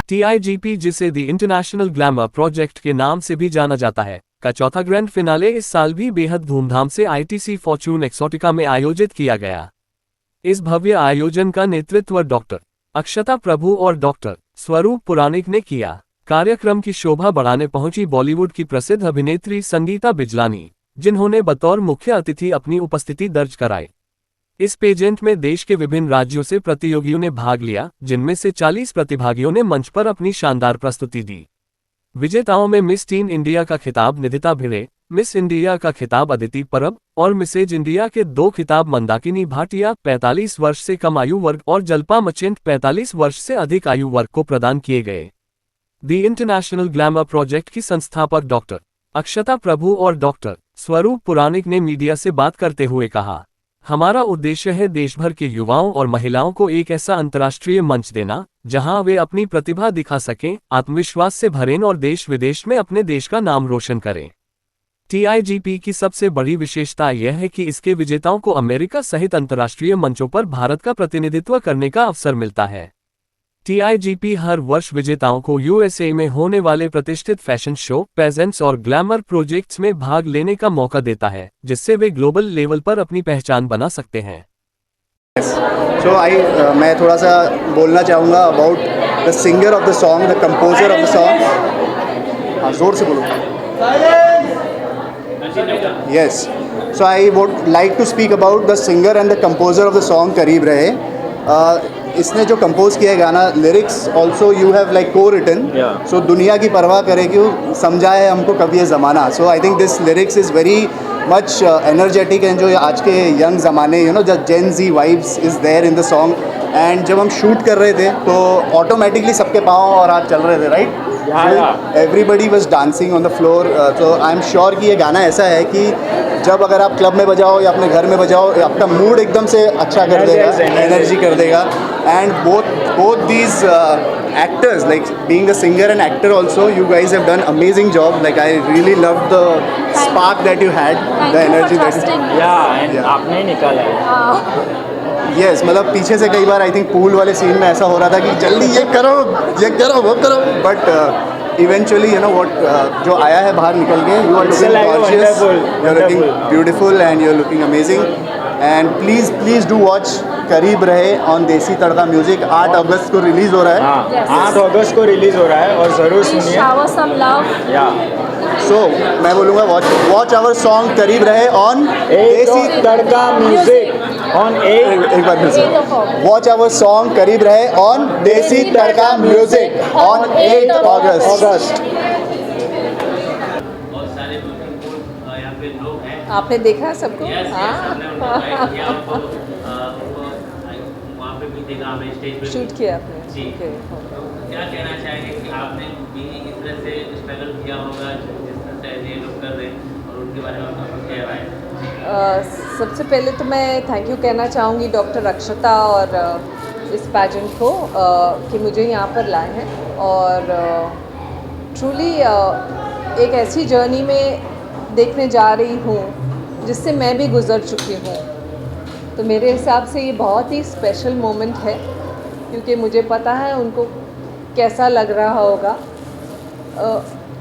TIGP, जिसे the international glamour project के नाम से भी जाना जाता है, का चौथा ग्रैंड फिनाले इस साल भी बेहद धूमधाम से ITC फॉर्चून एक्सोटिका में आयोजित किया गया। इस भव्य आयोजन का नेतृत्व डॉक्टर अक्षता प्रभु और डॉक्टर स्वरूप पुराणिक ने किया। कार्यक्रम की शोभा बढ़ाने पहुंची बॉलीवुड की प्रसिद्ध अभिनेत्री संगीता बिजलानी, जिन्होंने बतौर मुख्य अतिथि अपनी उपस्थिति दर्ज कराई। इस पेजेंट में देश के विभिन्न राज्यों से प्रतियोगियों ने भाग लिया, जिनमें से 40 प्रतिभागियों ने मंच पर अपनी शानदार प्रस्तुति दी। विजेताओं में मिस टीन इंडिया का खिताब निधिता भिड़े, मिस इंडिया का खिताब अदिति परब और मिसेज इंडिया के 2 खिताब मंदाकिनी भाटिया 45 वर्ष से कम आयु वर्ग और जल्पा मचेंट 45 वर्ष से अधिक आयु वर्ग को प्रदान किए गए। द इंटरनेशनल ग्लैमर प्रोजेक्ट की संस्थापक डॉक्टर अक्षता प्रभु और डॉक्टर स्वरूप पुराणिक ने मीडिया से बात करते हुए कहा, हमारा उद्देश्य है देश भर के युवाओं और महिलाओं को एक ऐसा अंतर्राष्ट्रीय मंच देना, जहां वे अपनी प्रतिभा दिखा सकें, आत्मविश्वास से भरें और देश विदेश में अपने देश का नाम रोशन करें। TIGP की सबसे बड़ी विशेषता यह है कि इसके विजेताओं को अमेरिका सहित अंतर्राष्ट्रीय मंचों पर भारत का प्रतिनिधित्व करने का अवसर मिलता है। TIGP हर वर्ष विजेताओं को USA में होने वाले प्रतिष्ठित फैशन शो, पेजेंट्स और ग्लैमर प्रोजेक्ट्स में भाग लेने का मौका देता है, जिससे वे ग्लोबल लेवल पर अपनी पहचान बना सकते हैं। मैं थोड़ा सा बोलना चाहूँगा about the singer of the song, the composer of the song. हाँ, जोर से बोलो। Yes, so I would like to speak about the singer and the composer of the song करीब रहे। इसने जो कंपोज किया है गाना, lyrics also you have like को रिटन। सो दुनिया की परवाह करे क्यों, समझा है हमको कभी ये ज़माना। So I think this lyrics is very much energetic and जो आज के यंग ज़माने the Gen Z vibes is there in the song. And जब हम शूट कर रहे थे तो ऑटोमेटिकली सबके पाँव और हाथ चल रहे थे, right? Everybody was dancing on the floor. तो आई एम श्योर कि ये गाना ऐसा है कि जब अगर आप क्लब में बजाओ या अपने घर में बजाओ, आपका मूड एकदम से अच्छा कर देगा, एनर्जी कर देगा। And both these actors, like being the singer and actor also, you guys have done amazing job. Like I really loved the spark that you had, the energy that you... आपने निकाला है। Yes, मतलब पीछे से कई बार I think pool वाले scene में ऐसा हो रहा था कि जल्दी ये करो वो करो, बट इवेंचुअली what जो आया है बाहर निकल के, you are looking gorgeous, you are looking beautiful and you are looking amazing. And please do watch करीब रहे ऑन देसी तड़का म्यूजिक। 8 अगस्त को रिलीज हो रहा है। 8 अगस्त को रिलीज हो रहा है और ज़रूर सुनिए। shower some love. सो मैं बोलूँगा वॉच आवर सॉन्ग करीब रहे ऑन देसी तड़का म्यूजिक ऑन एक बार फिर से वॉच आवर सॉन्ग करीब रहे ऑन देसी तड़का म्यूजिक ऑन 8 अगस्त। आपने देखा सबको? शूट किया आपने? जी। क्या कहना चाहेंगे कि आपने भी इस तरह से स्ट्रगल किया होगा जिस तरह से ये लोग कर रहे हैं, और उनके बारे में आपका क्या राय है? सबसे पहले तो मैं थैंक यू कहना चाहूँगी डॉक्टर अक्षता और इस पैजेंट को कि मुझे यहाँ पर लाए हैं। और ट्रूली एक ऐसी जर्नी में देखने जा रही हूँ जिससे मैं भी गुज़र चुकी हूँ। तो मेरे हिसाब से ये बहुत ही स्पेशल मोमेंट है, क्योंकि मुझे पता है उनको कैसा लग रहा होगा।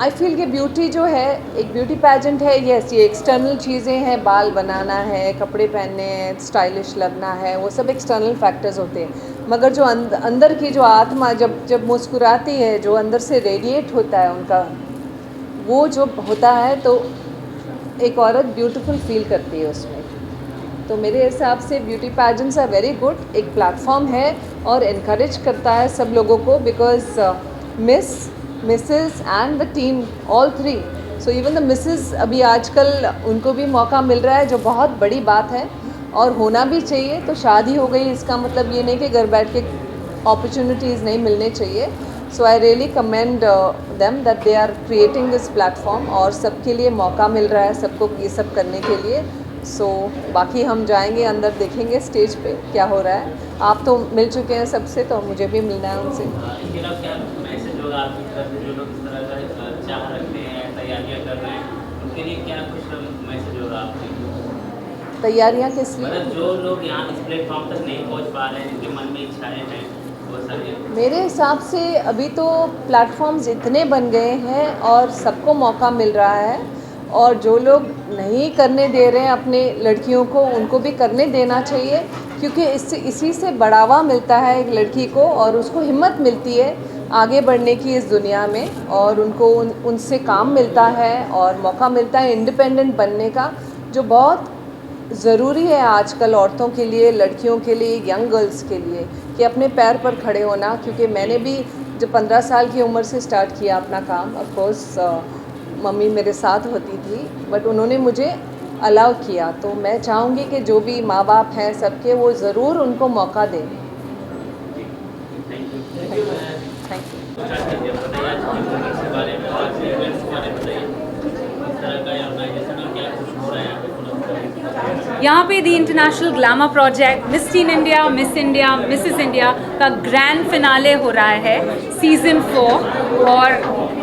आई फील कि ब्यूटी जो है एक ब्यूटी पैजेंट है। यस, ये एक्सटर्नल चीज़ें हैं, बाल बनाना है, कपड़े पहनने हैं, स्टाइलिश लगना है, वो सब एक्सटर्नल फैक्टर्स होते हैं। मगर जो अंदर की जो आत्मा जब मुस्कुराती है, जो अंदर से रेडिएट होता है उनका, वो जो होता है तो एक औरत ब्यूटीफुल फील करती है उसमें। तो मेरे हिसाब से beauty pageants are very good. एक प्लेटफॉर्म है और इनकरेज करता है सब लोगों को, because Mrs and the team all 3। So even the Mrs अभी आजकल उनको भी मौका मिल रहा है, जो बहुत बड़ी बात है और होना भी चाहिए। तो शादी हो गई इसका मतलब ये नहीं कि घर बैठ के अपॉर्चुनिटीज़ नहीं मिलने चाहिए। So I really commend them that they are creating this platform, और सबके लिए मौका मिल रहा है सबको ये सब करने के लिए। सो बाकी हम जाएंगे अंदर, देखेंगे स्टेज पे क्या हो रहा है। आप तो मिल चुके हैं सबसे, तो मुझे भी मिलना है उनसे। क्या मैसेज होगा आपकी तरफ से, जो लोग इस तरह का चाह रखते हैं, तैयारियां कर रहे हैं, उनके लिए क्या कुछ मैसेज होगा आपके? तैयारियां किस लिए? मतलब जो लोग यहाँ इस प्लेटफॉर्म तक नहीं पहुँच पा रहे हैं, जिनके मन में इच्छाएं हैं, वो सारी? मेरे हिसाब से अभी तो प्लेटफॉर्म्स इतने बन गए हैं और सबको मौका मिल रहा है, और जो लोग नहीं करने दे रहे हैं अपने लड़कियों को, उनको भी करने देना चाहिए, क्योंकि इसी से बढ़ावा मिलता है एक लड़की को, और उसको हिम्मत मिलती है आगे बढ़ने की इस दुनिया में, और उनको उनसे काम मिलता है और मौका मिलता है इंडिपेंडेंट बनने का, जो बहुत ज़रूरी है आजकल औरतों के लिए, लड़कियों के लिए, यंग गर्ल्स के लिए, कि अपने पैर पर खड़े होना। क्योंकि मैंने भी जब 15 साल की उम्र से स्टार्ट किया अपना काम, ऑफ कोर्स मम्मी मेरे साथ होती थी, बट उन्होंने मुझे अलाउ किया। तो मैं चाहूँगी कि जो भी माँ बाप हैं सबके, वो ज़रूर उनको मौका दें। Thank you. Thank you. बताइए आज की मूवी के बारे में, आज के इवेंट्स के बारे में बताइए, किस तरह का ऑर्गेनाइजेशन और क्या कुछ हो रहा है यहाँ पे? यहाँ पे the international glamour project Miss Teen India, Mrs India का ग्रैंड फिनाले हो रहा है सीज़न 4, और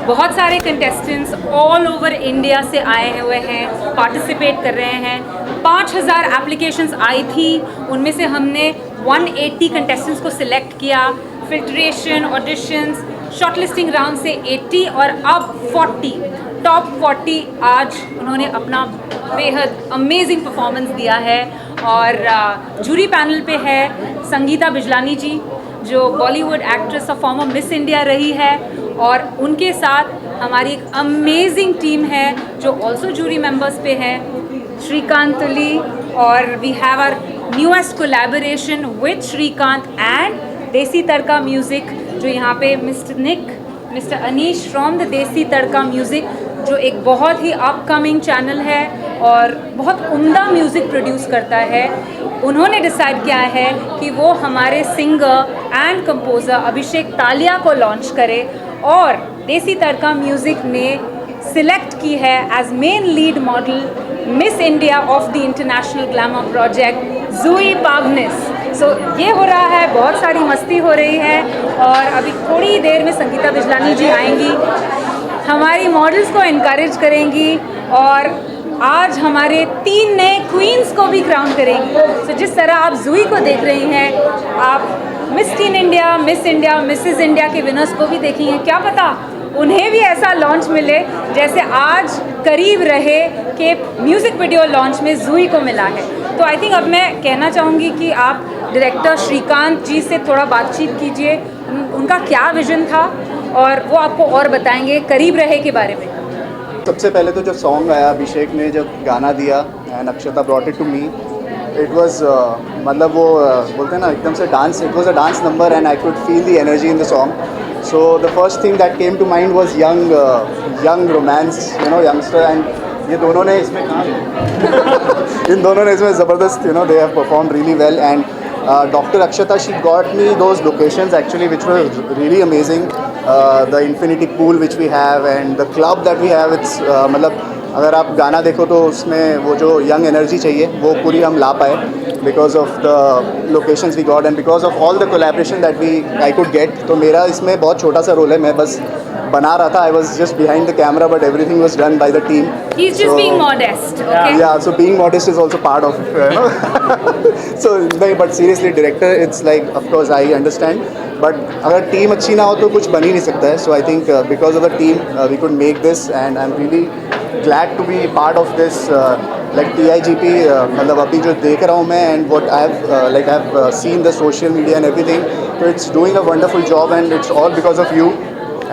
बहुत सारे कंटेस्टेंट्स ऑल ओवर इंडिया से आए हुए हैं, पार्टिसिपेट कर रहे हैं। 5000 एप्लीकेशंस आई थी, उनमें से हमने 180 कंटेस्टेंट्स को सिलेक्ट किया। फिल्ट्रेशन, ऑडिशंस, शॉर्टलिस्टिंग राउंड से 80 और अब 40 टॉप 40 आज उन्होंने अपना बेहद अमेजिंग परफॉर्मेंस दिया है। और जूरी पैनल पे है संगीता बिजलानी जी, जो बॉलीवुड एक्ट्रेस और फॉर्मर मिस इंडिया रही है, और उनके साथ हमारी एक अमेजिंग टीम है जो ऑल्सो जूरी मेंबर्स पे है, श्रीकांत तुली, और we have our newest collaboration with Shrikant and Desi Tadka music, जो यहाँ पे Mr Nick, Mr Anish from the Desi Tadka music, जो एक बहुत ही अपकमिंग चैनल है और बहुत उम्दा म्यूज़िक प्रोड्यूस करता है। उन्होंने डिसाइड किया है कि वो हमारे सिंगर एंड कंपोज़र अभिषेक तालिया को लॉन्च करे, और देसी तड़का म्यूज़िक ने सिलेक्ट की है as main lead model Miss India of the international glamour project Juhi Paganis. So ये हो रहा है, बहुत सारी मस्ती हो रही है, और अभी थोड़ी देर में संगीता बिजलानी जी आएंगी, हमारी मॉडल्स को इनकरेज करेंगी, और आज हमारे 3 नए क्वींस को भी क्राउन करेंगी। तो जिस तरह आप जूही को देख रही हैं, आप miss Teen India, Mrs India के विनर्स को भी देखेंगे। क्या पता उन्हें भी ऐसा लॉन्च मिले जैसे आज करीब रहे कि म्यूज़िक वीडियो लॉन्च में जूही को मिला है। तो आई थिंक अब मैं कहना चाहूँगी कि आप डायरेक्टर श्रीकांत जी से थोड़ा बातचीत कीजिए, उनका क्या विज़न था, और वो आपको और बताएंगे करीब रहे के बारे में। सबसे पहले तो जो सॉन्ग आया, अभिषेक ने जब गाना दिया and Akshata brought it to me, it was मतलब वो बोलते हैं ना एकदम से dance, it was a dance number and I could feel the energy in the song. So the first thing that came to mind was young romance, you know, youngster, and ये दोनों ने इसमें इन दोनों ने इसमें ज़बरदस्त, you know, they have performed really well. And Dr. Akshata, she got me those locations actually which were really amazing. The infinity pool which we have and the club that we have, it's मतलब अगर आप गाना देखो तो उसमें वो जो young energy चाहिए वो पूरी हम ला पाए because of the locations we got and because of all the collaboration that I could get. तो मेरा इसमें बहुत छोटा सा रोल है, मैं बस बना रहा था, I was just behind the camera but everything was done by the team. He's just being modest, okay? Yeah, so being modest is also part of it, you know? So, but seriously, director, it's like, of course, I understand, but अगर team अच्छी ना हो तो कुछ बन ही नहीं सकता है। So I think because of the team, we could make this, and I'm really glad to be part of this. Like TIGP, मतलब अभी जो देख रहा हूँ मैं, and what I've seen the social media and everything, so it's doing a wonderful job, and it's all because of you.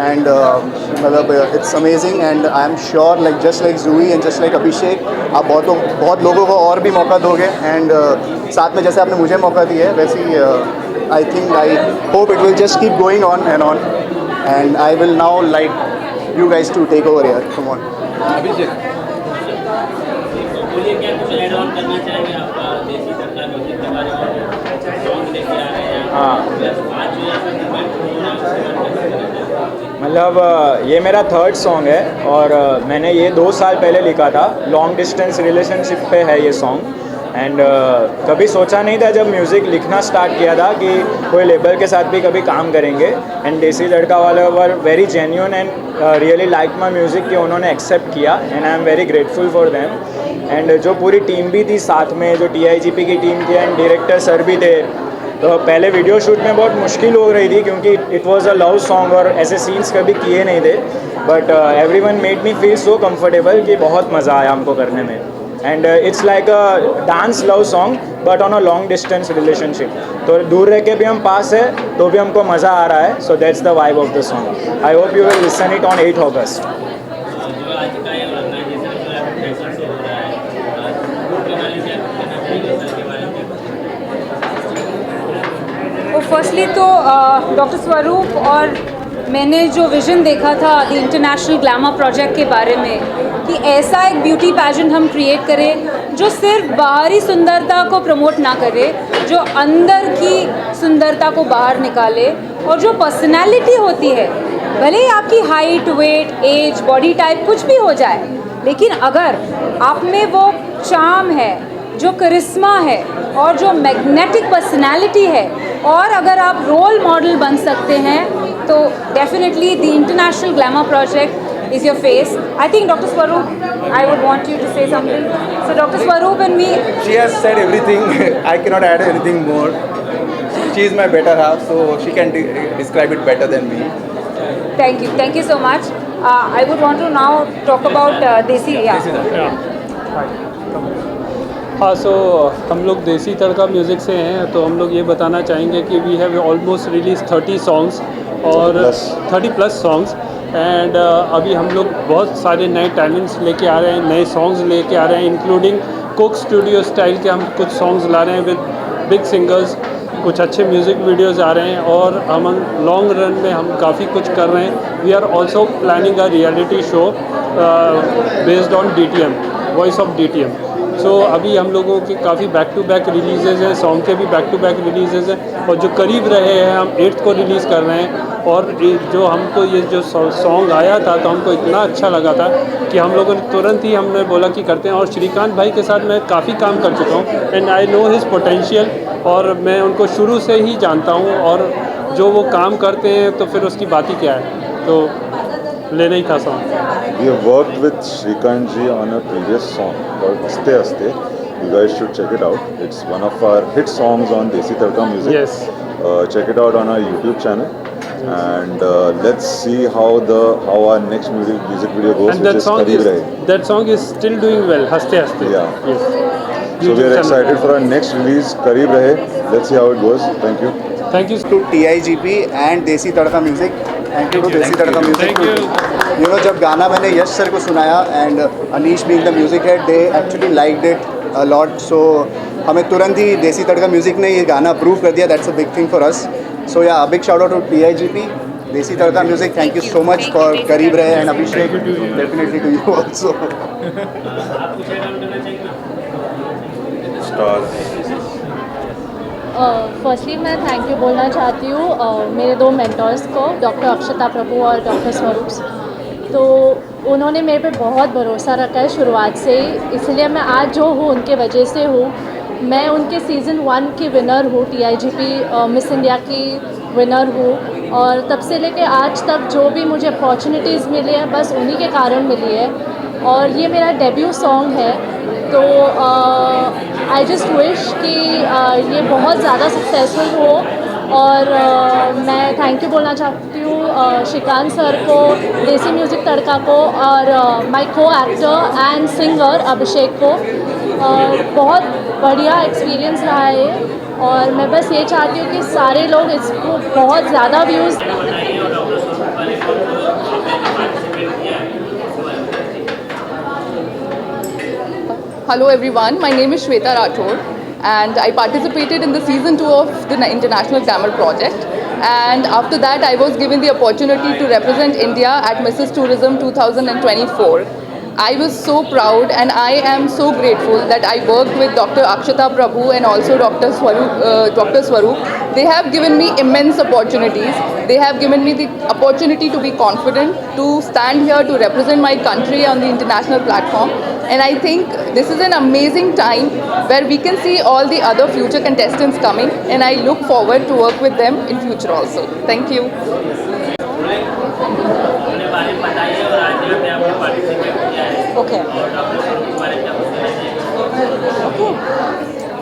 And मतलब it's amazing, and I am sure like just like Zooey and just like Abhishek, आप बहुत लोगों को और भी मौका दोगे, and साथ में जैसे आपने मुझे मौका दिया है वैसे ही I think, I hope it will just keep going on, and I will now like you guys to take over here. Come on. अभिषेक, बोलिए क्या कुछ ऐड ऑन करना चाहेंगे आप देसी तड़का म्यूजिक के बारे में? सॉन्ग लेके आ रहे हैं आप, प्लस 5 जो ऐसा इवेंट हो रहा है, मतलब ये मेरा 3rd सॉन्ग है, और मैंने ये 2 साल पहले लिखा था। लॉन्ग डिस्टेंस रिलेशनशिप पे है ये सॉन्ग, एंड कभी सोचा नहीं था जब म्यूज़िक लिखना स्टार्ट किया था कि कोई लेबल के साथ भी कभी काम करेंगे। एंड देसी तड़का वाले were very genuine and really like my music कि उन्होंने एक्सेप्ट किया, and I am very grateful for them. And जो पूरी टीम भी थी साथ में, जो TIGP की टीम थी, एंड डायरेक्टर सर भी थे, तो पहले वीडियो शूट में बहुत मुश्किल हो रही थी क्योंकि it was a love song और ऐसे सीन्स कभी किए नहीं थे, but everyone made me feel so comfortable कि बहुत मज़ा आया हमको करने में। And it's like a dance love song but on a long distance relationship, तो दूर रह के भी हम पास है तो भी हमको मज़ा आ रहा है। So that's the vibe of the song. I hope you will listen it on 8 अगस्त। जो आज का ये ऑर्गेनाइजेशन जो है फ्रेशर से हो रहा है, फिनाले क्या कहना चाहिए सर के बारे में? फर्स्टली तो डॉक्टर स्वरूप और मैंने जो विज़न देखा था द इंटरनेशनल ग्लैमर प्रोजेक्ट के बारे में कि ऐसा एक ब्यूटी पैजेंट हम क्रिएट करें जो सिर्फ बाहरी सुंदरता को प्रमोट ना करे, जो अंदर की सुंदरता को बाहर निकाले, और जो पर्सनैलिटी होती है, भले ही आपकी height, weight, age, body type कुछ भी हो जाए, लेकिन अगर आप में वो चार्म है, जो करिश्मा है और जो मैग्नेटिक पर्सनैलिटी है, और अगर आप रोल मॉडल बन सकते हैं, तो definitely the international glamour project is your face. I think Dr. Swaroop, I would want you to say something. So Dr. Swaroop and me. She has said everything. I cannot add anything more. She is my better half, so she can describe it better than me. Thank you so much. I would want to now talk about Desi. हाँ, सो हम लोग देसी Tadka music से हैं, तो हम लोग ये बताना चाहेंगे कि we have almost release 30 songs और 30+ सॉन्ग्स, एंड अभी हम लोग बहुत सारे नए टैलेंट्स लेके आ रहे हैं, नए सॉन्ग्स लेके आ रहे हैं, इंक्लूडिंग कोक स्टूडियो स्टाइल के हम कुछ सॉन्ग्स ला रहे हैं विद बिग सिंगर्स, कुछ अच्छे म्यूज़िक वीडियोस आ रहे हैं, और हम लॉन्ग रन में हम काफ़ी कुछ कर रहे हैं। We are also planning a reality show based on DTM, voice of DTM। So अभी हम लोगों की काफ़ी बैक टू बैक रिलीजेज़ हैं, सॉन्ग के भी बैक टू बैक रिलीजेज़ हैं, और जो करीब रहे हैं हम 8th को रिलीज़ कर रहे हैं। और जो हमको ये जो सॉन्ग आया था तो हमको इतना अच्छा लगा था कि हम लोगों ने तुरंत ही हमने बोला कि करते हैं, और श्रीकांत भाई के साथ मैं काफ़ी काम कर चुका हूँ, and I know his potential, और मैं उनको शुरू से ही जानता हूँ, और जो वो काम करते हैं तो फिर उसकी बात ही क्या है, तो लेना ही था song. We have worked with Shrikant ji on a previous song called Haste Haste. You guys should check it out. It's one of our hit songs on Desi Tadka Music. Yes. Check it out on our YouTube channel. And let's see how our next music video goes, And which is Kareeb Rahe. that song is still doing well, Haste Haste. Yeah. Yes. So we are excited for our next release, Kareeb Rahe. Let's see how it goes. Thank you. Thank you. To TIGP and Desi Tadka Music. Thank you to Desi Tadka Music. Thank you. You know, जब गाना मैंने यश sir को सुनाया and Anish being the music head, they actually liked it a lot, so हमें तुरंत ही देसी Tadka music ने ये गाना अप्रूव कर दिया। That's a big thing for us. So yeah big shout out to TIGP, Desi Tadka music. Thank you so much for करीब रहे, and Abhishek definitely to you also. आप कुछ ऐड ऑन करना चाहिए ना? फर्स्टली मैं थैंक यू बोलना चाहती हूँ मेरे 2 मेंटर्स को, डॉक्टर अक्षता प्रभु और डॉक्टर स्वरूप। तो उन्होंने मेरे पे बहुत भरोसा रखा है शुरुआत से ही, इसलिए मैं आज जो हूँ उनके वजह से हूँ। मैं उनके सीज़न 1 की विनर हूँ, TIGP मिस इंडिया की विनर हूँ, और तब से लेके आज तक जो भी मुझे अपॉर्चुनिटीज़ मिली है बस उन्हीं के कारण मिली है। और ये मेरा डेब्यू सॉन्ग है, तो आई जस्ट विश कि ये बहुत ज़्यादा सक्सेसफुल हो। और मैं थैंक यू बोलना चाहती हूँ श्रीकांत सर को, देसी म्यूज़िक तड़का को, और माय को एक्टर एंड सिंगर अभिषेक को। बहुत बढ़िया एक्सपीरियंस रहा है, और मैं बस ये चाहती हूँ कि सारे लोग इसको बहुत ज़्यादा views. Hello everyone, my name is Shweta Rathore and I participated in the season 2 of the International Glamour Project, and after that I was given the opportunity to represent India at Mrs. Tourism 2024. I was so proud and I am so grateful that I worked with Dr. Akshata Prabhu and also Dr. Swaroop. They have given me immense opportunities. They have given me the opportunity to be confident, to stand here to represent my country on the international platform. And I think this is an amazing time where we can see all the other future contestants coming, and I look forward to work with them in future also. Thank you. Okay.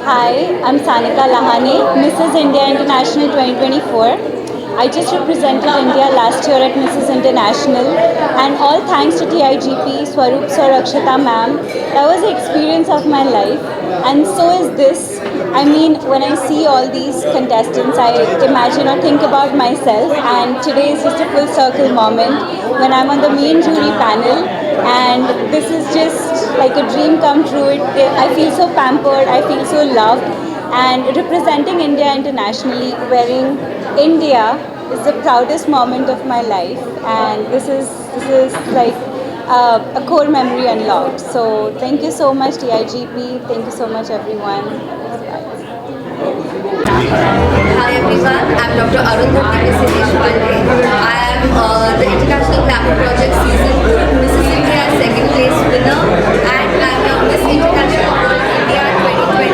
Hi, I'm Sanika Lahani, Mrs. India International 2024. I just represented India last year at Mrs. International, and all thanks to TIGP, Swaroop Sir, Akshata ma'am. That was the experience of my life, and so is this. I mean, when I see all these contestants, I imagine or think about myself, and today is just a full circle moment when I'm on the main jury panel, and this is just like a dream come true. I feel so pampered, I feel so loved, and representing India internationally, wearing India is the proudest moment of my life, and this is like a core memory unlocked. So thank you so much TIGP, thank you so much everyone. Hi everyone, I'm Dr. Arundhati Deshpande. I am the International Glamour Project Season 2 Mrs. India second place winner, and I'm a Miss International World India 2023.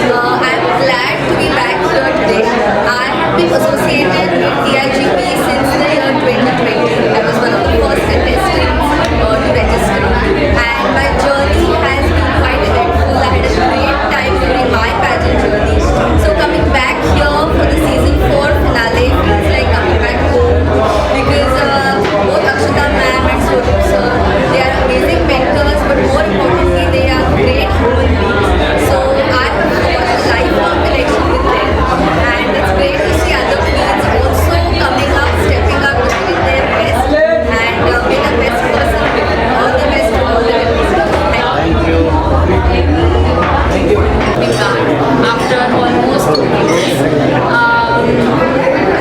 I'm glad to be back here today. I have been associated with TIGP since the year 2020. I was one of the first contestants to register, and my journey has been quite eventful. I had a great time during my pageant journey. So coming back here for the season 4 finale feels like coming back home, because both Akshata ma'am and Swaroop sir, they are amazing mentors, but more importantly they are great human beings. So I have forged a lifelong connection with them, and it's great to see other queens also coming up, stepping up, doing their best, and being the best person. All the best to all the women. Thank you. Thank you. After almost 2 years,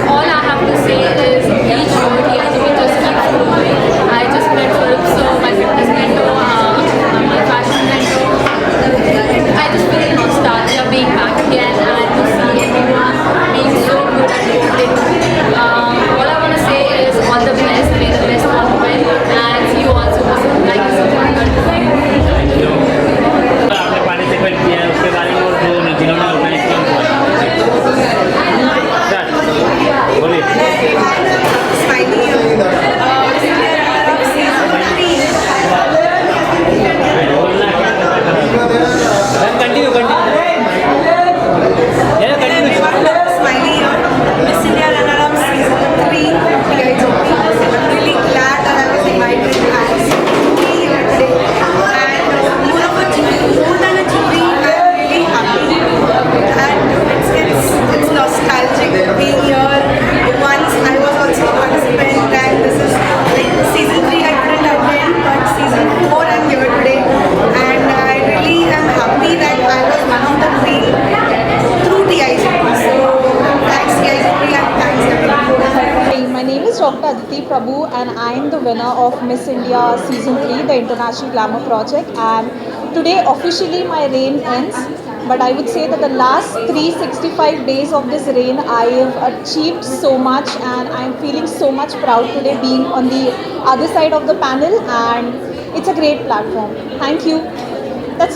all I have to say is each year TIGP just keeps growing. I just met Swaroop sir, my fitness mentor, my fashion mentor. I just feel nostalgia being back again and to see everyone being so good at it. All I want to say is all the best, may the best all win, and see you all soon. Thank you so much. आपने participate किया है उसके बारे में, और जो जिन्होंने organise किया बोलिए। Continue Miss India runner-up season 3 TIGP. I'm really glad that I was invited as be here today. And more than a jury, I'm really happy. And it's nostalgic being here. Once I was also a participant, and this is like season 3 I couldn't attend, but season 4 I'm here today. And I really am happy that I was one of the 3 through TIGP. So thanks TIGP and thanks everyone. My name is Dr. Aditi Prabhu, and I am the winner of Miss India Season 3, the International Glamour Project. And today officially my reign ends, but I would say that the last 365 days of this reign I have achieved so much, and I am feeling so much proud today being on the other side of the panel, and it's a great platform. Thank you. That's